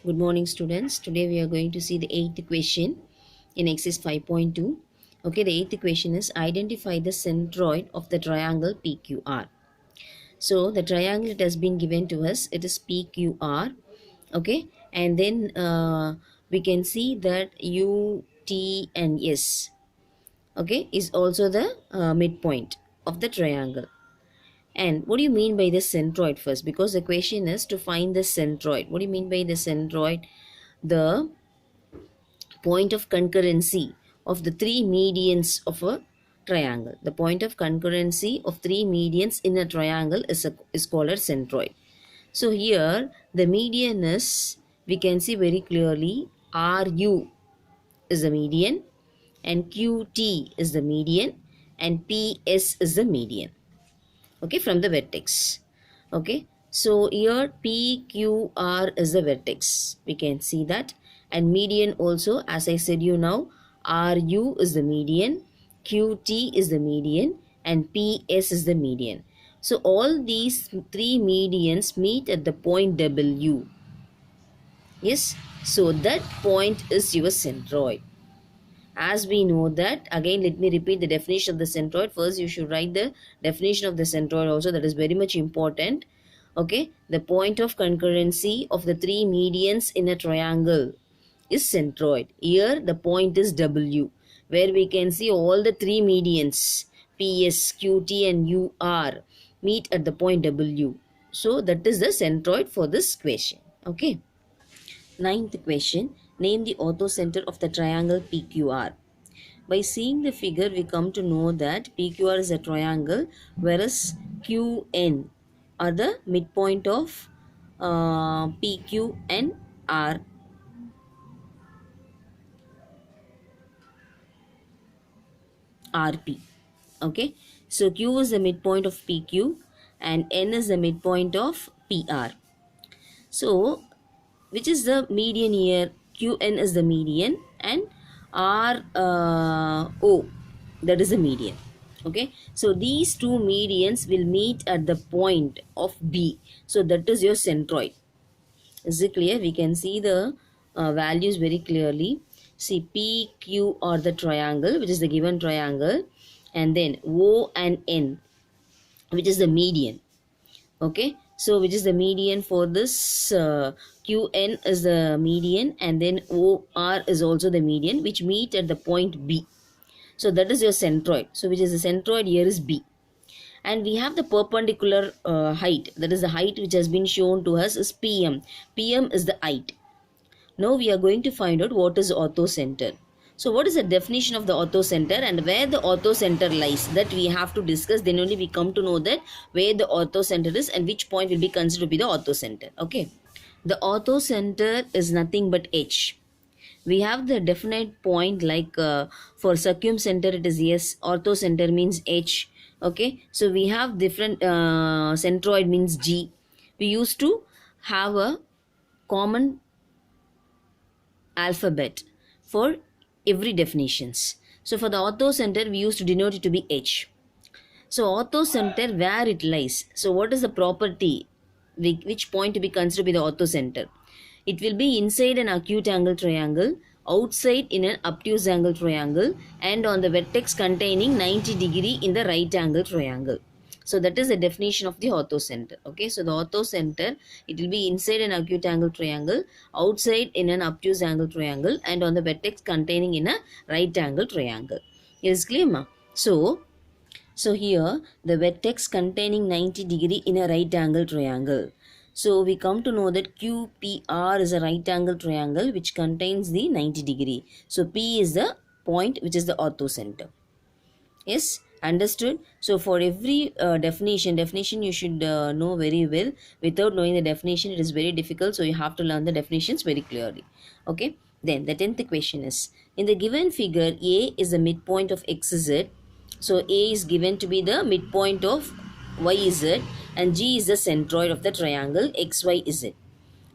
Good morning, students. Today we are going to see the eighth question in exercise 5.2. Okay, the eighth question is identify the centroid of the triangle PQR. So the triangle it has been given to us, it is PQR. Okay, and then we can see that U, T, and S. Okay, is also the midpoint of the triangle. And what do you mean by the centroid first? Because the question is to find the centroid. What do you mean by the centroid? The point of concurrency of the three medians of a triangle. The point of concurrency of three medians in a triangle is called a centroid. So here the median is, we can see very clearly, RU is the median and QT is the median and PS is the median. Okay, from the vertex. Okay, so here PQR is the vertex, we can see that, and median also, as I said you now, RU is the median, QT is the median, and PS is the median. So all these three medians meet at the point W. Yes, so that point is your centroid. As we know that, again let me repeat the definition of the centroid. First you should write the definition of the centroid also, that is very much important. Okay, the point of concurrency of the three medians in a triangle is centroid. Here the point is W, where we can see all the three medians PS, QT and UR meet at the point W. So that is the centroid for this question. Okay. Ninth question, name the orthocenter of the triangle PQR. By seeing the figure, we come to know that PQR is a triangle, whereas QN are the midpoint of PQ and RP. Okay, so Q is the midpoint of PQ and N is the midpoint of PR. So which is the median here? QN is the median and RO, that is the median. Okay, so these two medians will meet at the point of B. So that is your centroid. Is it clear? We can see the values very clearly. See, PQ are the triangle, which is the given triangle, and then O and N, which is the median. Okay, so which is the median for this QN is the median, and then OR is also the median, which meet at the point B. So that is your centroid. So which is the centroid here is B. And we have the perpendicular height, that is the height which has been shown to us is PM. PM is the height. Now we are going to find out what is orthocenter. So what is the definition of the orthocenter and where the orthocenter lies, that we have to discuss. Then only we come to know that where the orthocenter is and which point will be considered to be the orthocenter. Okay, the orthocenter is nothing but H. We have the definite point, like for circumcenter it is S, orthocenter means H. Okay, so we have different centroid means G. We used to have a common alphabet for every definitions. So for the orthocenter we used to denote it to be H. So orthocenter, where it lies. So what is the property, which point to be considered to be the orthocenter? It will be inside an acute angle triangle, outside in an obtuse angle triangle, and on the vertex containing 90 degree in the right angle triangle. So that is the definition of the orthocenter. Okay, so the orthocenter, it will be inside an acute angle triangle, outside in an obtuse angle triangle, and on the vertex containing in a right angle triangle. It is clear, ma? So here the vertex containing 90 degree in a right angle triangle. So we come to know that QPR is a right angle triangle which contains the 90 degree. So P is the point which is the orthocenter. Yes, understood? So for every definition you should know very well. Without knowing the definition it is very difficult. So you have to learn the definitions very clearly. Okay. Then the 10th question is, in the given figure, A is the midpoint of XZ. So A is given to be the midpoint of YZ and G is the centroid of the triangle XYZ.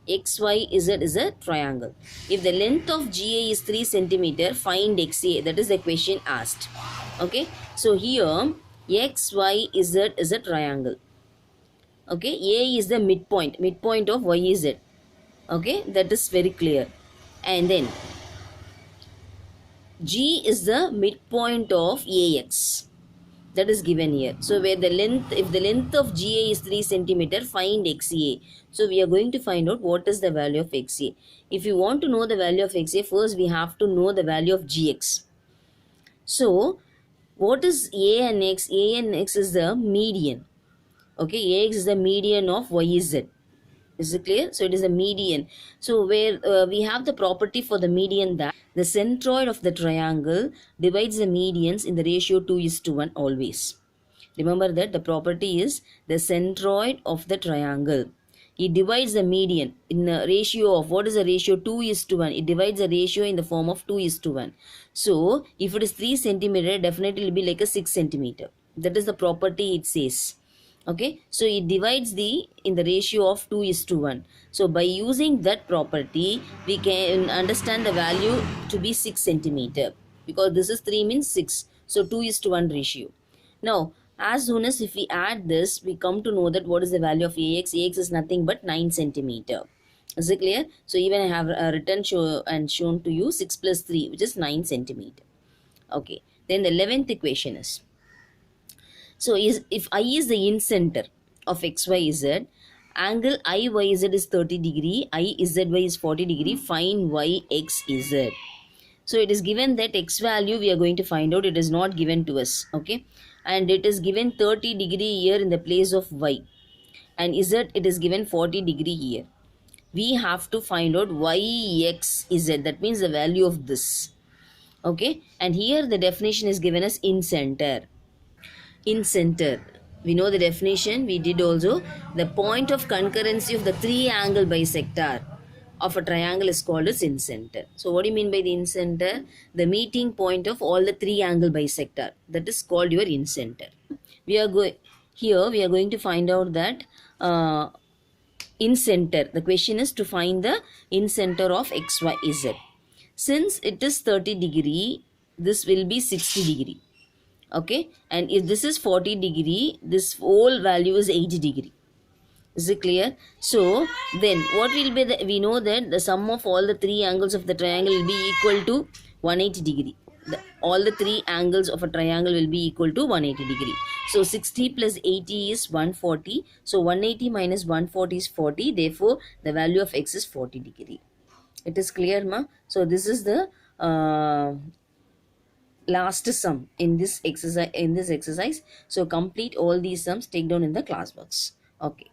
XYZ is a triangle. If the length of GA is 3 cm, find XA. That is the question asked. Okay. So here XYZ is a triangle. Okay. A is the midpoint of YZ. Okay, that is very clear. And then G is the midpoint of AX, that is given here. So where the length, if the length of GA is 3 centimeter, find XA. So we are going to find out what is the value of XA. If you want to know the value of XA, first we have to know the value of GX. So what is A and X? A and X is the median. Okay, AX is the median of YZ. Is it clear? So it is a median. So where we have the property for the median that the centroid of the triangle divides the medians in the ratio 2:1 always. Remember that the property is the centroid of the triangle. It divides the median in a ratio of, what is the ratio? 2:1. It divides the ratio in the form of 2:1. So if it is 3 centimeter, definitely it will be like a 6 centimeter. That is the property it says. Okay, so it divides the in the ratio of 2:1. So by using that property, we can understand the value to be 6 centimeter, because this is 3 means 6. So 2:1 ratio. Now, as soon as if we add this, we come to know that what is the value of AX. AX is nothing but 9 centimeter. Is it clear? So even I have written shown to you 6 plus 3, which is 9 centimeter. Okay. Then the 11th equation is, so if I is the incenter of XYZ, angle IYZ is 30 degree, IZY is 40 degree, find YXZ. So it is given that X value we are going to find out, it is not given to us, okay? And it is given 30 degree here in the place of Y. And Z, it is given 40 degree here. We have to find out YXZ, that means the value of this, okay? And here the definition is given as incenter. Incenter, we know the definition, we did also. The point of concurrency of the three angle bisector of a triangle is called as incenter. So what do you mean by the incenter? The meeting point of all the three angle bisector, that is called your incenter. We are going here, we are going to find out that incenter, the question is to find the incenter of XYZ. Since it is 30 degree, this will be 60 degree. Okay, and if this is 40 degree, this whole value is 80 degree. Is it clear? So then what will be the, we know that the sum of all the three angles of the triangle will be equal to 180 degree. All the three angles of a triangle will be equal to 180 degree. So 60 plus 80 is 140. So 180 minus 140 is 40. Therefore the value of X is 40 degree. It is clear, ma? So this is the last sum in this exercise. So complete all these sums, take down in the class box. Okay.